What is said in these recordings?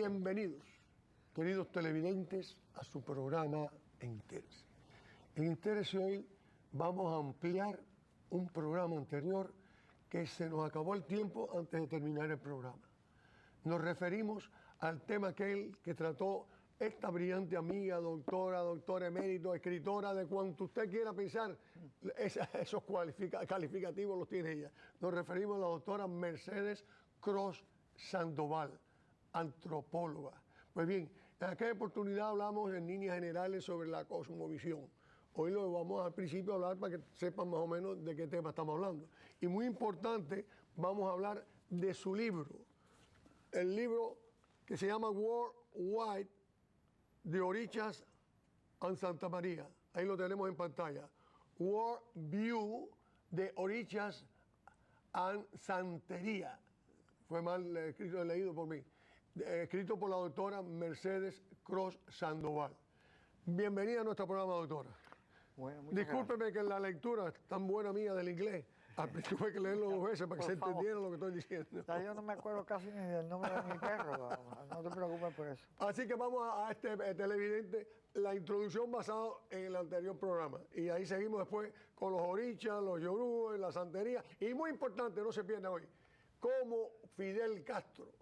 Bienvenidos, queridos televidentes, a su programa Entérese. En Entérese hoy vamos a ampliar un programa anterior que se nos acabó el tiempo antes de terminar el programa. Nos referimos al tema aquel que trató esta brillante amiga, doctora emérito, escritora, de cuanto usted quiera pensar, esos calificativos los tiene ella. Nos referimos a la doctora Mercedes Cros Sandoval, antropóloga. Pues bien, en aquella oportunidad hablamos en líneas generales sobre la cosmovisión. Hoy lo vamos al principio a hablar para que sepan más o menos de qué tema estamos hablando. Y muy importante, vamos a hablar de su libro. El libro que se llama World Wide de Orichas and Santa María. Ahí lo tenemos en pantalla. World View de Orichas and Santería. Fue mal escrito, leído por mí. Escrito por la doctora Mercedes Cros Sandoval. Bienvenida a nuestro programa, doctora. Bueno, discúlpeme que la lectura tan buena mía del inglés, tuve que leerlo 2 veces para que se entendiera lo que estoy diciendo. Ya yo no me acuerdo casi ni del nombre de mi perro, no te preocupes por eso. Así que vamos a este televidente, la introducción basada en el anterior programa. Y ahí seguimos después con los orichas, los yorubes, la santería. Y muy importante, no se pierda hoy, cómo Fidel Castro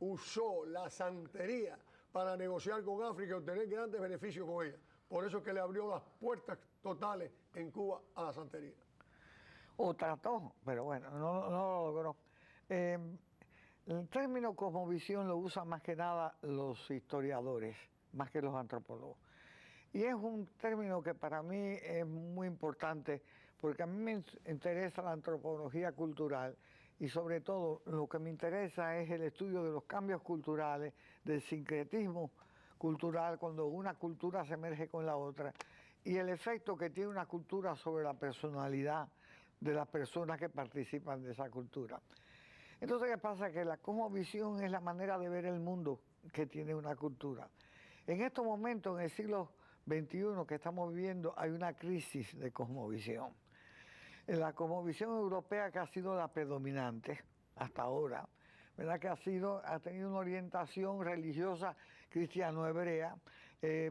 usó la santería para negociar con África y obtener grandes beneficios con ella. Por eso es que le abrió las puertas totales en Cuba a la santería. O trató, pero bueno, no lo logró. El término cosmovisión lo usan más que nada los historiadores, más que los antropólogos. Y es un término que para mí es muy importante porque a mí me interesa la antropología cultural y sobre todo lo que me interesa es el estudio de los cambios culturales, del sincretismo cultural cuando una cultura se emerge con la otra y el efecto que tiene una cultura sobre la personalidad de las personas que participan de esa cultura. Entonces, ¿qué pasa? Que la cosmovisión es la manera de ver el mundo que tiene una cultura. En estos momentos, en el siglo XXI que estamos viviendo, hay una crisis de cosmovisión. La cosmovisión europea, que ha sido la predominante hasta ahora, ¿verdad? Que ha tenido una orientación religiosa cristiano-hebrea,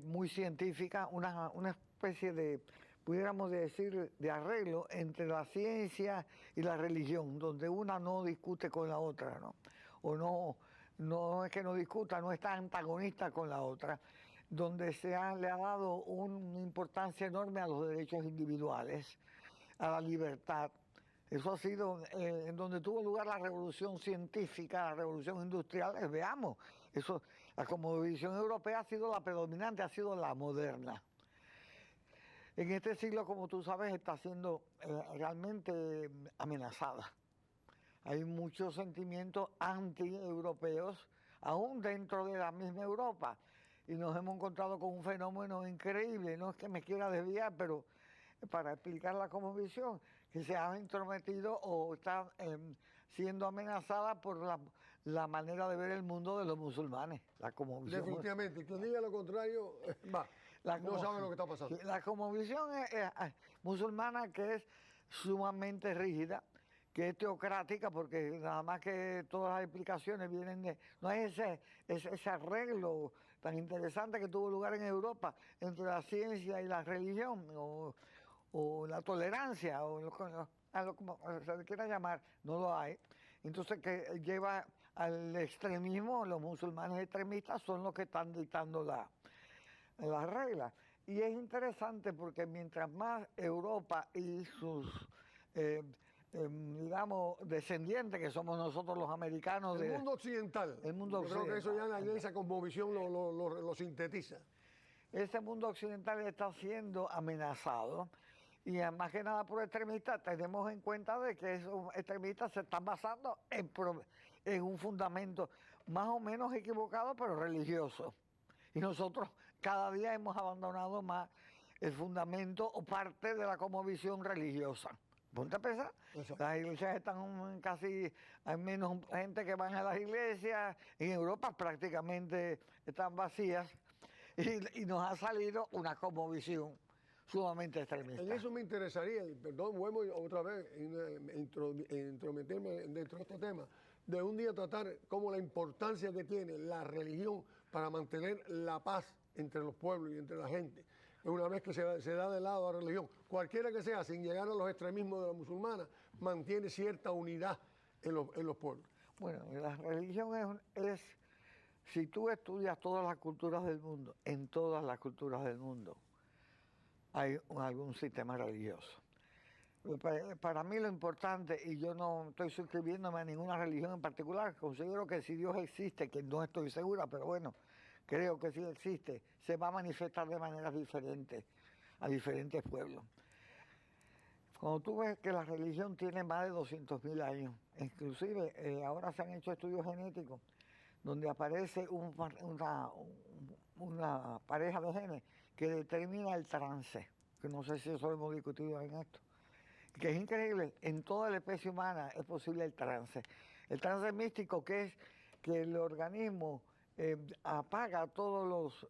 muy científica, una especie de, pudiéramos decir, de arreglo entre la ciencia y la religión, donde una no discute con la otra, ¿no? O no es que no discuta, no está antagonista con la otra, donde le ha dado una importancia enorme a los derechos individuales, a la libertad. Eso ha sido en donde tuvo lugar la revolución científica, la revolución industrial. Veamos, la cosmovisión europea ha sido la predominante, ha sido la moderna. En este siglo, como tú sabes, está siendo realmente amenazada. Hay muchos sentimientos anti-europeos, aún dentro de la misma Europa. Y nos hemos encontrado con un fenómeno increíble. No es que me quiera desviar, pero para explicar la cosmovisión, que se ha intrometido o está siendo amenazada por la manera de ver el mundo de los musulmanes. La cosmovisión. Definitivamente, quien diga lo contrario, no sabe lo que está pasando. La cosmovisión musulmana, que es sumamente rígida, que es teocrática, porque nada más que todas las explicaciones vienen de... No es ese arreglo tan interesante que tuvo lugar en Europa entre la ciencia y la religión, o la tolerancia, como se le quiera llamar, no lo hay. Entonces, que lleva al extremismo, los musulmanes extremistas son los que están dictando las reglas. Y es interesante porque mientras más Europa y sus, digamos, descendientes, que somos nosotros los americanos... El mundo occidental. El mundo occidental. Creo que eso ya la iglesia cosmovisión lo sintetiza. Ese mundo occidental está siendo amenazado. Y más que nada por extremistas, tenemos en cuenta de que esos extremistas se están basando en un fundamento más o menos equivocado, pero religioso. Y nosotros cada día hemos abandonado más el fundamento o parte de la cosmovisión religiosa. Ponte a pensar, las iglesias están casi, hay menos gente que van a las iglesias, en Europa prácticamente están vacías, y nos ha salido una cosmovisión sumamente extremista. En eso me interesaría, perdón, vuelvo otra vez a intrometerme dentro de este tema, de un día tratar como la importancia que tiene la religión para mantener la paz entre los pueblos y entre la gente. Una vez que se da de lado la religión, cualquiera que sea, sin llegar a los extremismos de la musulmana, mantiene cierta unidad en los pueblos. Bueno, la religión es, si tú estudias todas las culturas del mundo, en todas las culturas del mundo hay algún sistema religioso. Para mí lo importante, y yo no estoy suscribiéndome a ninguna religión en particular, considero que si Dios existe, que no estoy segura, pero bueno, creo que sí existe, se va a manifestar de maneras diferentes a diferentes pueblos. Cuando tú ves que la religión tiene más de 200.000 años, inclusive ahora se han hecho estudios genéticos donde aparece una pareja de genes que determina el trance, que no sé si eso lo hemos discutido en esto, que es increíble, en toda la especie humana es posible el trance. El trance místico, que es que el organismo apaga todos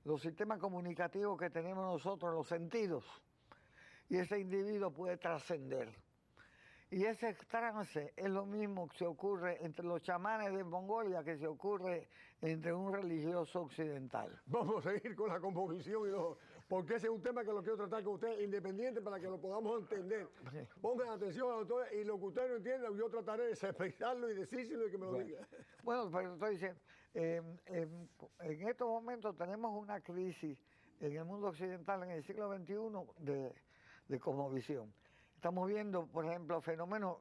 los sistemas comunicativos que tenemos nosotros, los sentidos, y ese individuo puede trascender. Y ese trance es lo mismo que se ocurre entre los chamanes de Mongolia que se ocurre entre un religioso occidental. Vamos a seguir con la composición porque ese es un tema que lo quiero tratar con usted independiente para que lo podamos entender. Pongan atención a doctor, y lo que usted no entienda, yo trataré de expresarlo y decírselo y que me lo diga. Bueno, pero estoy diciendo, en estos momentos tenemos una crisis en el mundo occidental en el siglo XXI de cosmovisión. Estamos viendo, por ejemplo, fenómenos,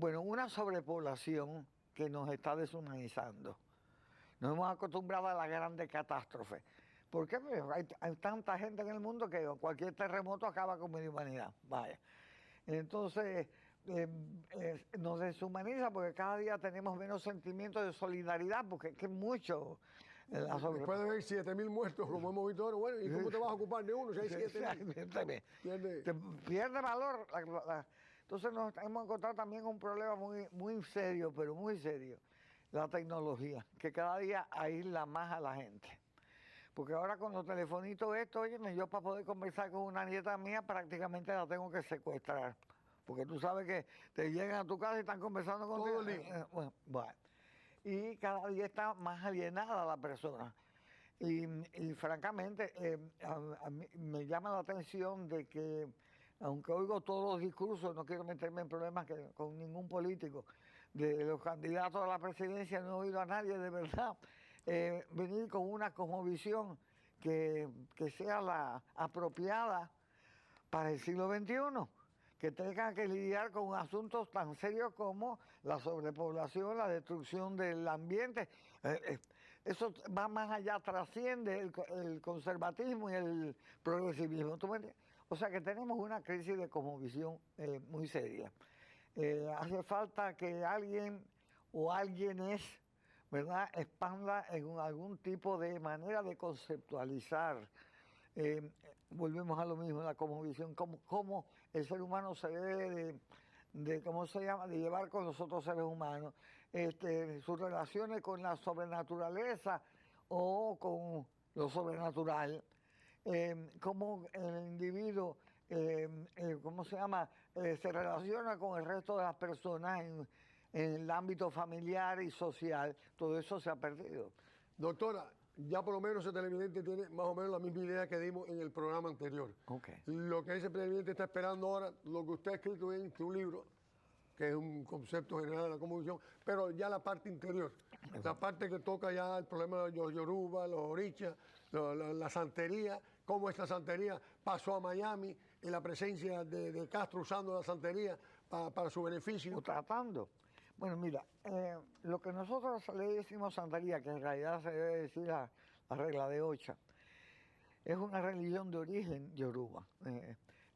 una sobrepoblación que nos está deshumanizando. Nos hemos acostumbrado a la grande catástrofe. ¿Por qué? Hay tanta gente en el mundo que cualquier terremoto acaba con media humanidad. Vaya. Entonces, nos deshumaniza porque cada día tenemos menos sentimientos de solidaridad, porque es que después de ver 7.000 muertos, como hemos visto ahora, bueno, ¿y cómo te vas a ocupar de uno si hay 7.000? Pierde valor. Entonces nos hemos encontrado también un problema muy serio, pero muy serio, la tecnología, que cada día aísla más a la gente. Porque ahora con los telefonitos óyeme, yo para poder conversar con una nieta mía prácticamente la tengo que secuestrar. Porque tú sabes que te llegan a tu casa y están conversando contigo. Todo el día. Bueno. Y cada día está más alienada la persona. Y francamente, a mí me llama la atención de que, aunque oigo todos los discursos, no quiero meterme en problemas con ningún político, de los candidatos a la presidencia, no he oído a nadie de verdad venir con una cosmovisión que sea la apropiada para el siglo XXI, que tengan que lidiar con asuntos tan serios como la sobrepoblación, la destrucción del ambiente. Eso va más allá, trasciende el conservatismo y el progresivismo. O sea que tenemos una crisis de cosmovisión muy seria. Hace falta que alguien o alguienes, ¿verdad?, expanda en algún tipo de manera de conceptualizar. Volvemos a lo mismo, la cosmovisión, cómo el ser humano se debe de llevar con los otros seres humanos, sus relaciones con la sobrenaturaleza o con lo sobrenatural, cómo el individuo, se relaciona con el resto de las personas en el ámbito familiar y social. Todo eso se ha perdido. Doctora, ya por lo menos ese televidente tiene más o menos la misma idea que dimos en el programa anterior. Okay. Lo que ese televidente está esperando ahora, lo que usted ha escrito en su libro, que es un concepto general de la cosmovisión, pero ya la parte interior, la parte que toca ya el problema de los yoruba, los orichas, la santería, cómo esta santería pasó a Miami, en la presencia de Castro usando la santería para su beneficio. O tratando. Bueno, mira, lo que nosotros le decimos santería, que en realidad se debe decir la regla de Ocha, es una religión de origen yoruba.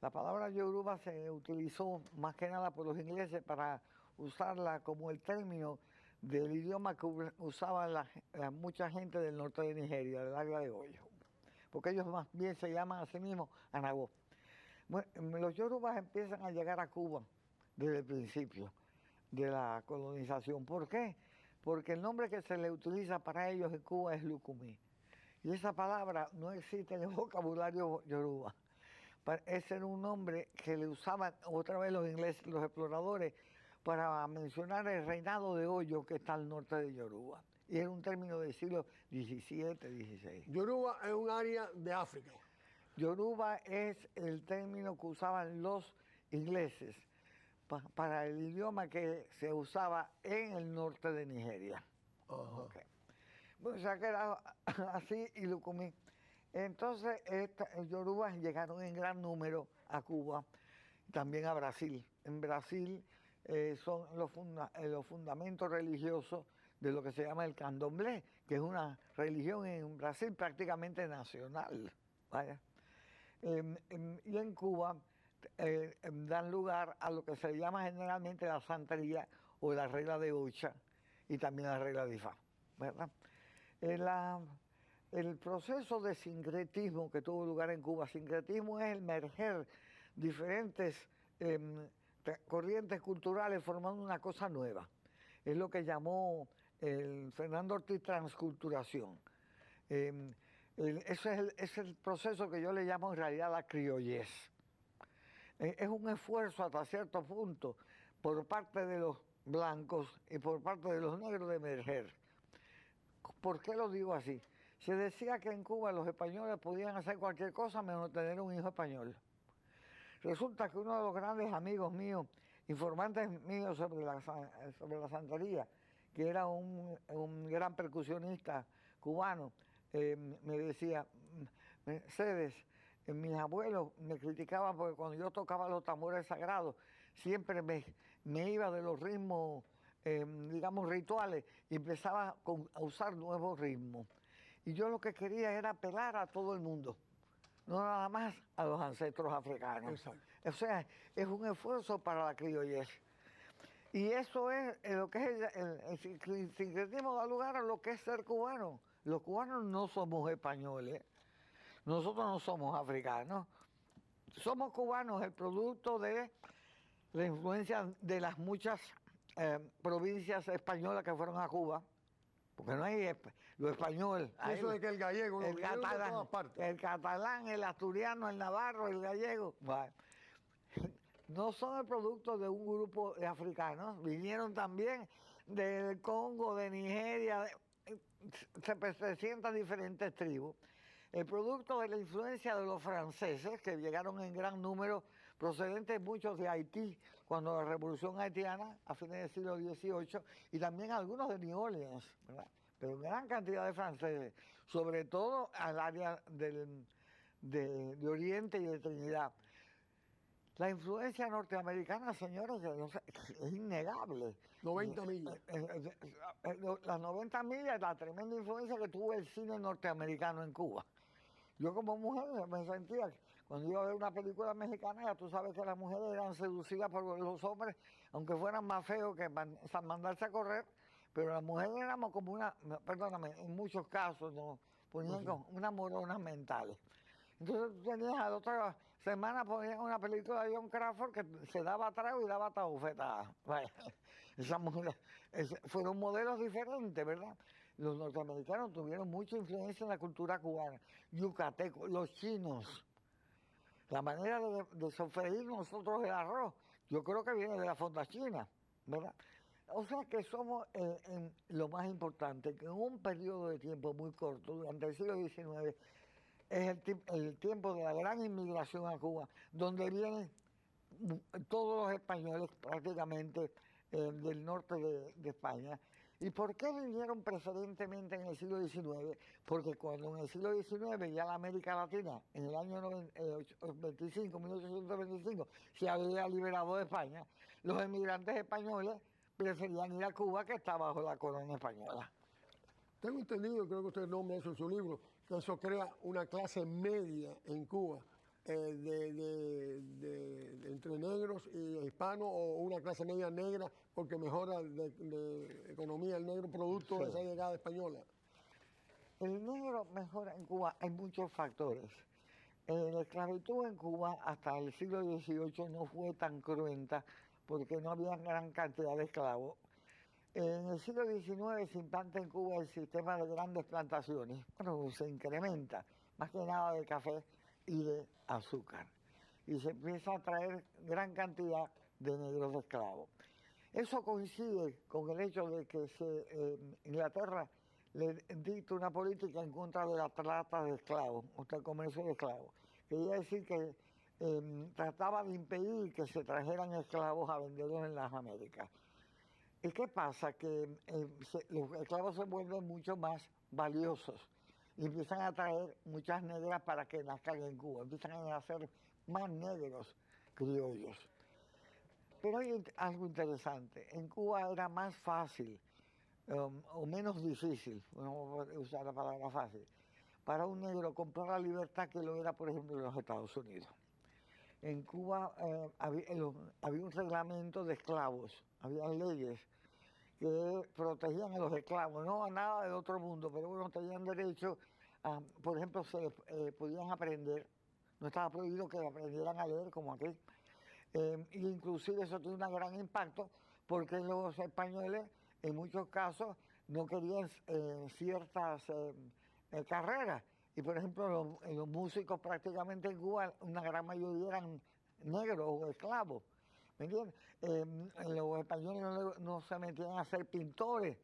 La palabra yoruba se utilizó más que nada por los ingleses para usarla como el término del idioma que usaba mucha gente del norte de Nigeria, del área de Oyo, porque ellos más bien se llaman a sí mismos Anagó. Bueno, los yorubas empiezan a llegar a Cuba desde el principio de la colonización. ¿Por qué? Porque el nombre que se le utiliza para ellos en Cuba es Lucumí. Y esa palabra no existe en el vocabulario yoruba. Ese era un nombre que le usaban otra vez los ingleses, los exploradores, para mencionar el reinado de Hoyo que está al norte de Yoruba. Y era un término del siglo XVII, XVI. Yoruba es un área de África. Yoruba es el término que usaban los ingleses para el idioma que se usaba en el norte de Nigeria. Okay. Bueno, se ha quedado así y lo comí. Entonces, los yorubas llegaron en gran número a Cuba, también a Brasil. En Brasil son los fundamentos religiosos de lo que se llama el candomblé, que es una religión en Brasil prácticamente nacional. Vaya. Y en Cuba dan lugar a lo que se llama generalmente la santería o la regla de Ocha y también la regla de Ifá, ¿verdad? El proceso de sincretismo que tuvo lugar en Cuba, sincretismo es el merger diferentes corrientes culturales formando una cosa nueva. Es lo que llamó Fernando Ortiz transculturación. Ese es el proceso que yo le llamo en realidad la criollez. Es un esfuerzo hasta cierto punto por parte de los blancos y por parte de los negros de emerger. ¿Por qué lo digo así? Se decía que en Cuba los españoles podían hacer cualquier cosa menos tener un hijo español. Resulta que uno de los grandes amigos míos, informantes míos sobre la santería, que era un gran percusionista cubano, me decía, Mercedes, mis abuelos me criticaban porque cuando yo tocaba los tambores sagrados, siempre me iba de los ritmos, digamos, rituales, y empezaba a usar nuevos ritmos. Y yo lo que quería era apelar a todo el mundo, no nada más a los ancestros africanos. Exacto. O sea, es un esfuerzo para la criollez. Y eso es lo que es el sincretismo, da lugar a lo que es ser cubano. Los cubanos no somos españoles, nosotros no somos africanos, somos cubanos, el producto de la influencia de las muchas provincias españolas que fueron a Cuba, porque no hay lo español. Eso de que el gallego, el catalán, de todas partes. el catalán, el asturiano, el navarro, el gallego. Bueno, no son el producto de un grupo de africanos, vinieron también del Congo, de Nigeria, se presentan diferentes tribus. El producto de la influencia de los franceses, que llegaron en gran número, procedentes muchos de Haití, cuando la revolución haitiana, a fines del siglo XVIII, y también algunos de New Orleans, ¿verdad? Pero gran cantidad de franceses, sobre todo al área de Oriente y de Trinidad. La influencia norteamericana, señores, es innegable. 90 millas. Las 90 millas, la tremenda influencia que tuvo el cine norteamericano en Cuba. Yo como mujer me sentía, cuando iba a ver una película mexicana, ya tú sabes que las mujeres eran seducidas por los hombres, aunque fueran más feos que mandarse a correr, pero las mujeres éramos como perdóname, en muchos casos nos ponían como unas moronas mentales. Entonces tú tenías a la otra semana ponían una película de John Crawford que se daba trago y daba bofetadas. Esas mujeres fueron modelos diferentes, ¿verdad? Los norteamericanos tuvieron mucha influencia en la cultura cubana, yucateco, los chinos. La manera de sofreír nosotros el arroz, yo creo que viene de la fonda china, ¿verdad? O sea que somos lo más importante, que en un periodo de tiempo muy corto, durante el siglo XIX, es el tiempo de la gran inmigración a Cuba, donde vienen todos los españoles prácticamente del norte de España. ¿Y por qué vinieron preferentemente en el siglo XIX? Porque cuando en el siglo XIX ya la América Latina, en el año 1825, se había liberado de España, los emigrantes españoles preferían ir a Cuba, que está bajo la corona española. Tengo entendido, creo que usted nombra eso en su libro, que eso crea una clase media en Cuba, entre negros y hispanos, o una clase media negra, porque mejora de economía el negro producto de esa llegada española. El negro mejora en Cuba, hay muchos factores. La esclavitud en Cuba hasta el siglo XVIII no fue tan cruenta porque no había gran cantidad de esclavos. En el siglo XIX se implanta en Cuba el sistema de grandes plantaciones, pero se incrementa, más que nada de café y de azúcar. Y se empieza a traer gran cantidad de negros de esclavos. Eso coincide con el hecho de que Inglaterra le dicta una política en contra de la trata de esclavos, o sea, el comercio de esclavos. Quería decir que trataba de impedir que se trajeran esclavos a venderlos en las Américas. ¿Y qué pasa? Que los esclavos se vuelven mucho más valiosos y empiezan a traer muchas negras para que nazcan en Cuba, empiezan a nacer más negros criollos. Pero hay algo interesante, en Cuba era más fácil o menos difícil, vamos a usar la palabra fácil, para un negro comprar la libertad que lo era, por ejemplo, en los Estados Unidos. En Cuba había un reglamento de esclavos, había leyes que protegían a los esclavos, no a nada del otro mundo, pero bueno, tenían derecho a, por ejemplo, podían aprender, no estaba prohibido que aprendieran a leer como aquí. Inclusive eso tiene un gran impacto porque los españoles en muchos casos no querían ciertas carreras. Y por ejemplo, los músicos prácticamente en Cuba, una gran mayoría eran negros o esclavos. ¿Me entiendes? Los españoles no se metían a ser pintores.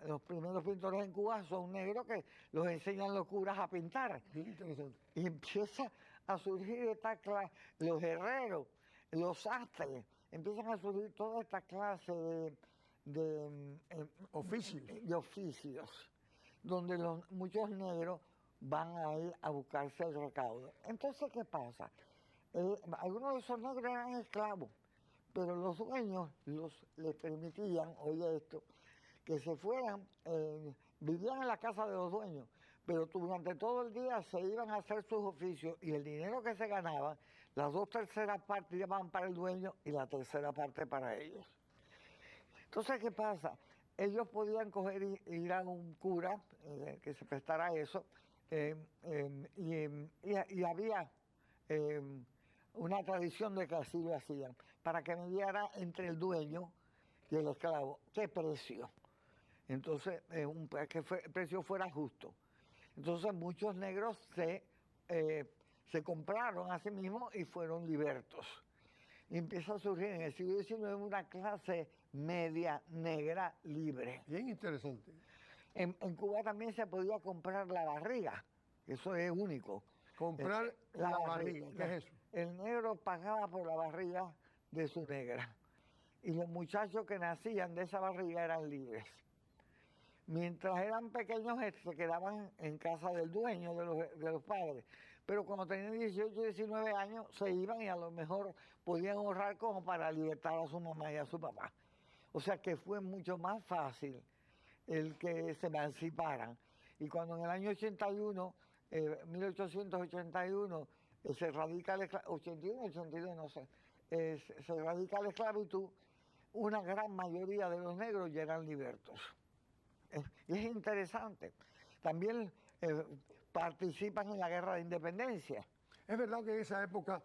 Los primeros pintores en Cuba son negros que los enseñan los curas a pintar. Bien interesante. Y empieza a surgir esta clase, los herreros, los sastres, empiezan a surgir toda esta clase de oficios, donde muchos negros van a ir a buscarse el recaudo. Entonces, ¿qué pasa? Algunos de esos negros eran esclavos, pero los dueños les permitían, oye esto, que se fueran, vivían en la casa de los dueños, pero durante todo el día se iban a hacer sus oficios y el dinero que se ganaba, las 2/3 partes iban para el dueño y la 1/3 parte para ellos. Entonces, ¿qué pasa? Ellos podían coger y ir a un cura que se prestara a eso y había una tradición de que así lo hacían, para que mediara entre el dueño y el esclavo. ¿Qué precio? Entonces, que el precio fuera justo. Entonces, muchos negros se compraron a sí mismos y fueron libertos. Y empieza a surgir en el siglo XIX una clase media negra libre. Bien interesante. En Cuba también se podía comprar la barriga, eso es único. Comprar la barriga, ¿qué es eso? El negro pagaba por la barriga de su negra. Y los muchachos que nacían de esa barriga eran libres. Mientras eran pequeños se quedaban en casa del dueño, de los padres. Pero cuando tenían 18, 19 años se iban y a lo mejor podían ahorrar como para libertar a su mamá y a su papá. O sea que fue mucho más fácil el que se emanciparan. Y cuando en el año 81, 1881, se radica la 81, 82, no sé, se radica la esclavitud, una gran mayoría de los negros ya eran libertos. Y es interesante. También participan en la guerra de independencia. Es verdad que en esa época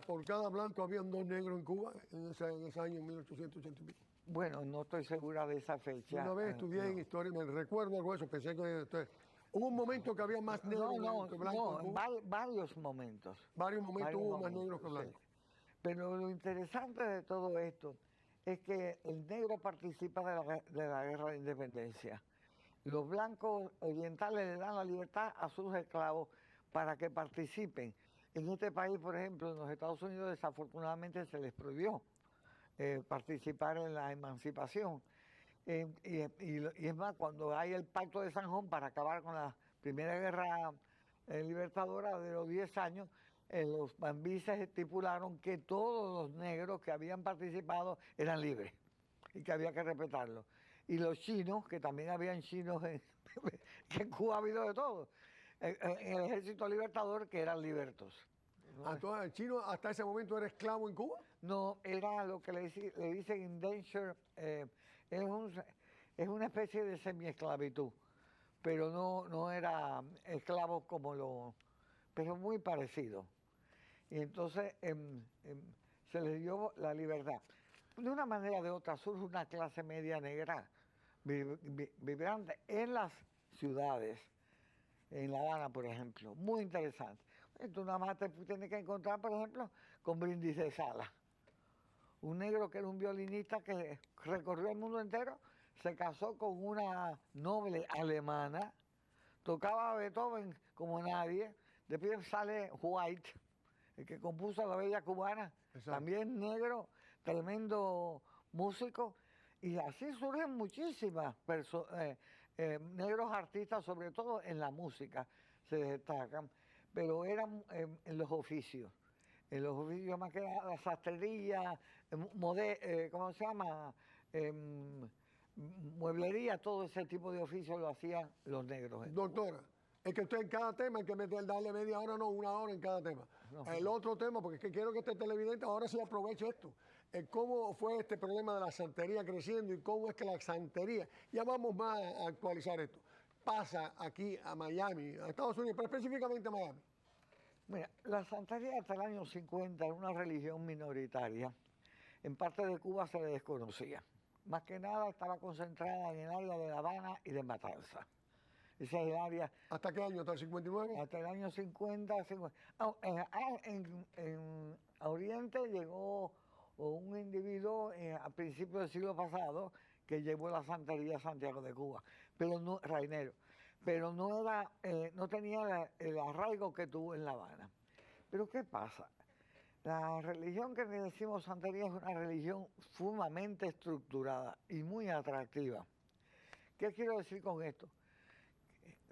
por cada blanco habían 2 negros en Cuba, en ese año 1880 y pico. Bueno, no estoy segura de esa fecha. Una vez estudié en historia, me recuerdo algo de eso, pensé que hubo un momento que había más negros que blancos en Cuba. Varios momentos. Varios momentos hubo más negros que blancos. Sí. Pero lo interesante de todo esto es que el negro participa de la guerra de independencia. Los blancos orientales le dan la libertad a sus esclavos para que participen. En este país, por ejemplo, en los Estados Unidos, desafortunadamente se les prohibió participar en la emancipación. Y es más, cuando hay el Pacto de San Juan para acabar con la Primera Guerra Libertadora de los 10 años, los mambises estipularon que todos los negros que habían participado eran libres y que había que respetarlos. Y los chinos, que también habían chinos, que en Cuba ha habido de todo, en el Ejército Libertador, que eran libertos. Entonces, ¿el chino hasta ese momento era esclavo en Cuba? No, era lo que le dicen indenture, es una especie de semiesclavitud, pero no era esclavo pero muy parecido. Y entonces se les dio la libertad. De una manera o de otra surge una clase media negra vibrante en las ciudades, en La Habana, por ejemplo, muy interesante. Tú nada más te tienes que encontrar, por ejemplo, con Brindis de Sala, un negro que era un violinista que recorrió el mundo entero, se casó con una noble alemana, tocaba Beethoven como nadie, después sale White, el que compuso La Bella Cubana, Exacto. también negro, tremendo músico, y así surgen muchísimas negros artistas, sobre todo en la música, se destacan, pero eran en los oficios. En los oficios más que nada, la sastrería, ¿cómo se llama? Em, Mueblería, todo ese tipo de oficios lo hacían los negros. Doctora, es que usted en cada tema hay que darle media hora, no, una hora en cada tema. No. El otro tema, porque es que quiero que este televidente ahora sí aproveche esto. ¿Cómo fue este problema de la santería creciendo y cómo es que la santería, ya vamos más a actualizar esto, pasa aquí a Miami, a Estados Unidos, pero específicamente a Miami? Mira, la santería hasta el año 50 era una religión minoritaria. En parte de Cuba se le desconocía. Más que nada estaba concentrada en el área de La Habana y de Matanzas. Esa es el área. ¿Hasta qué año? ¿Hasta el 59? Hasta el año 50. En Oriente llegó un individuo a principios del siglo pasado que llevó la santería a Santiago de Cuba, pero no, Rainero, pero no era, no tenía el arraigo que tuvo en La Habana. Pero ¿qué pasa? La religión que le decimos santería es una religión sumamente estructurada y muy atractiva. ¿Qué quiero decir con esto?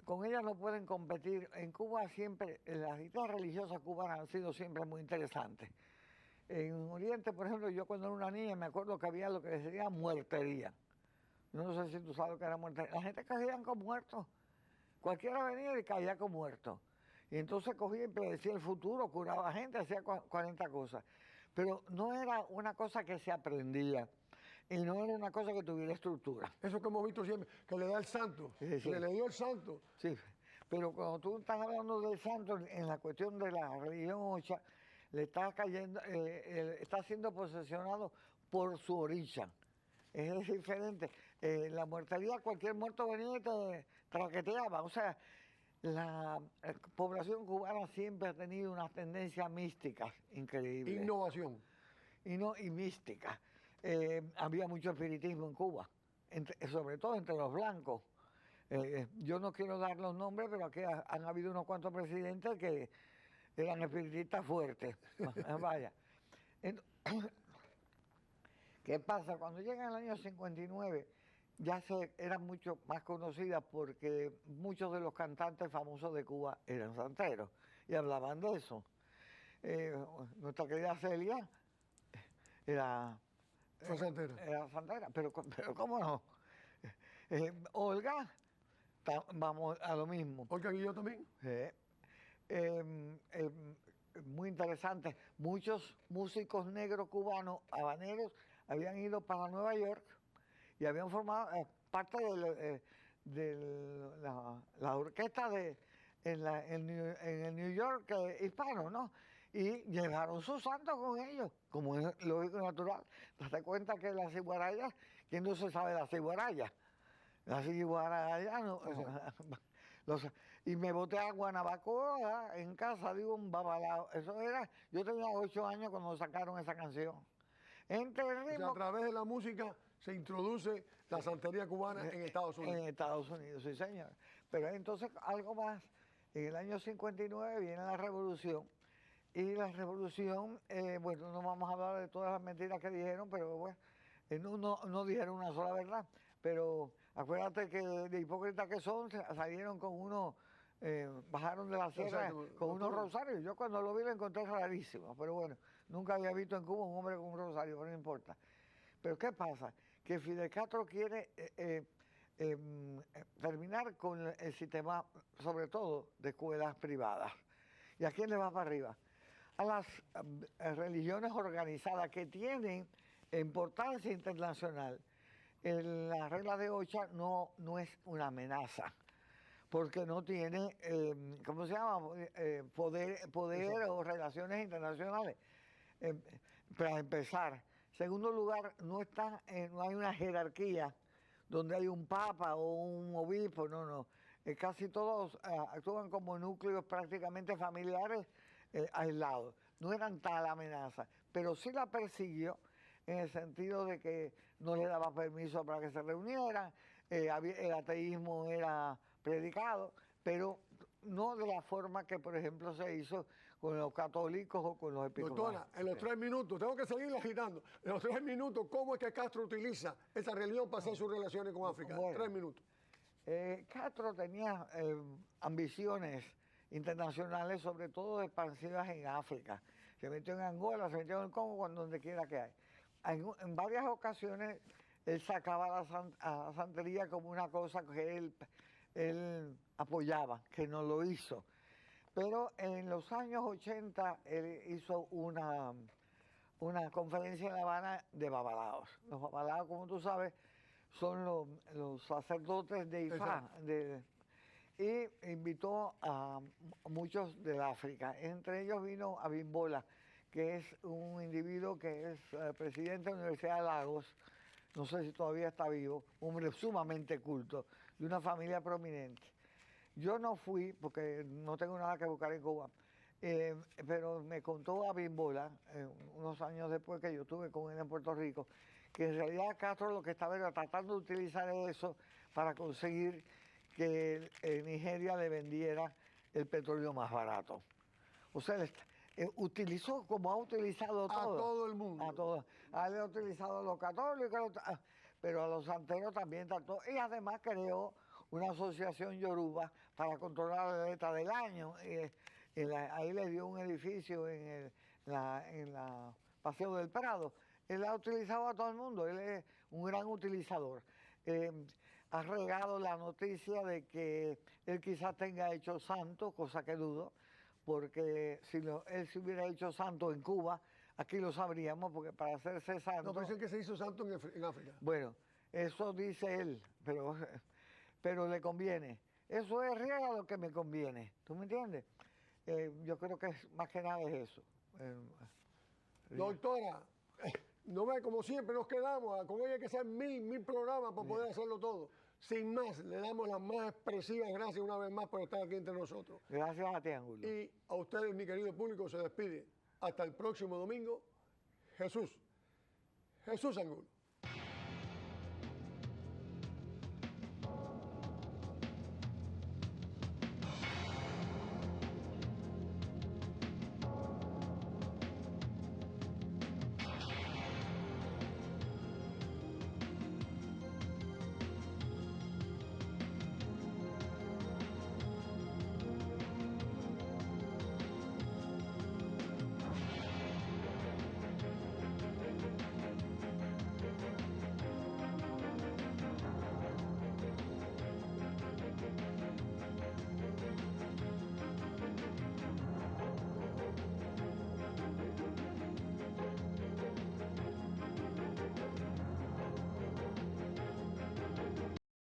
Con ella no pueden competir. En Cuba siempre, las rituales religiosas cubanas han sido siempre muy interesantes. En Oriente, por ejemplo, yo cuando era una niña me acuerdo que había lo que se decía muertería. Yo no sé si tú sabes lo que era muertería. La gente caía con muertos. Cualquiera venía y caía con muertos. Y entonces cogía y predecía el futuro, curaba gente, hacía 40 cosas. Pero no era una cosa que se aprendía. Y no era una cosa que tuviera estructura. Eso que hemos visto siempre, que le da el santo, Sí, sí. que le dio el santo. Sí, pero cuando tú estás hablando del santo, en la cuestión de la religión ocha, le está cayendo, está siendo posesionado por su origen. Es diferente. La muertería, cualquier muerto venía y te traqueteaba. O sea, la población cubana siempre ha tenido unas tendencias místicas increíbles. Innovación. Y místicas. Había mucho espiritismo en Cuba, sobre todo entre los blancos. Yo no quiero dar los nombres, pero aquí han habido unos cuantos presidentes que eran espiritistas fuertes. Vaya. ¿Qué pasa? Cuando llega el año 59, ya eran mucho más conocidas porque muchos de los cantantes famosos de Cuba eran santeros y hablaban de eso. Nuestra querida Celia era Fue santera. Era santera, pero ¿cómo no? Olga, vamos a lo mismo. Olga Guillot también. Muy interesante. Muchos músicos negros cubanos, habaneros, habían ido para Nueva York y habían formado parte de la orquesta en el New York hispano, ¿no? Y llevaron su santo con ellos, como es lógico y natural. Date cuenta que las ciguarayas, ¿quién no se sabe las ciguarayas? Las ciguarayas, no, y me boté a Guanabacoa en casa de un babalao. Eso era, yo tenía 8 años cuando sacaron esa canción. Entre el ritmo, O sea, a través de la música se introduce la santería cubana en Estados Unidos. En Estados Unidos, sí, señor. Pero entonces, algo más, en el año 59 viene la revolución. Y la revolución, bueno, no vamos a hablar de todas las mentiras que dijeron, pero bueno, no dijeron una sola verdad. Pero acuérdate que de hipócritas que son, salieron con unos, bajaron de la sierra con unos rosarios. Yo cuando lo vi lo encontré rarísimo, pero bueno, nunca había visto en Cuba un hombre con un rosario, pero no importa. Pero ¿qué pasa? Que Fidel Castro quiere terminar con el sistema, sobre todo, de escuelas privadas. ¿Y a quién le va para arriba? A las religiones organizadas que tienen importancia internacional. La regla de Ocha no es una amenaza, porque no tiene, ¿cómo se llama? Poder o relaciones internacionales. Para empezar. Segundo lugar, no hay una jerarquía donde hay un papa o un obispo, no. Casi todos actúan como núcleos prácticamente familiares aislados. No eran tal amenaza, pero sí la persiguió en el sentido de que no le daba permiso para que se reunieran, el ateísmo era predicado, pero no de la forma que, por ejemplo, se hizo con los católicos o con los episcopales. Doctora, en los 3 minutos, tengo que seguir agitando. En los 3 minutos, ¿cómo es que Castro utiliza esa religión para hacer sus relaciones con África? Bueno. 3 minutos. Castro tenía ambiciones internacionales, sobre todo expansivas en África. Se metió en Angola, se metió en el Congo, donde quiera que hay. En varias ocasiones él sacaba a la santería como una cosa que él apoyaba, que no lo hizo. Pero en los años 80 él hizo una conferencia en La Habana de babalaos. Los babalaos, como tú sabes, son los sacerdotes de Ifá, y invitó a muchos del África. Entre ellos vino Abimbola, que es un individuo que es presidente de la Universidad de Lagos, no sé si todavía está vivo, un hombre sumamente culto, de una familia prominente. Yo no fui, porque no tengo nada que buscar en Cuba, pero me contó Abimbola, unos años después que yo estuve con él en Puerto Rico, que en realidad Castro lo que estaba era tratando de utilizar eso para conseguir que Nigeria le vendiera el petróleo más barato. O sea, utilizó como ha utilizado todo. A todo el mundo. A todos. Él ha utilizado a los católicos, pero a los santeros también trató. Y además creó una asociación yoruba para controlar la letra del año. Ahí le dio un edificio en la Paseo del Prado. Él ha utilizado a todo el mundo, él es un gran utilizador. Ha regado la noticia de que él quizás tenga hecho santo, cosa que dudo, porque si él se hubiera hecho santo en Cuba, aquí lo sabríamos, porque para hacerse santo... No, pero dicen que se hizo santo en África. Bueno, eso dice él, pero le conviene. Eso es real lo que me conviene, ¿tú me entiendes? Yo creo que más que nada es eso. Doctora, no ve, como siempre nos quedamos, con ella hay que hacer mil programas para poder hacerlo todo. Sin más, le damos las más expresivas gracias una vez más por estar aquí entre nosotros. Gracias a ti, Angulo. Y a ustedes, mi querido público, se despide. Hasta el próximo domingo. Jesús Angulo.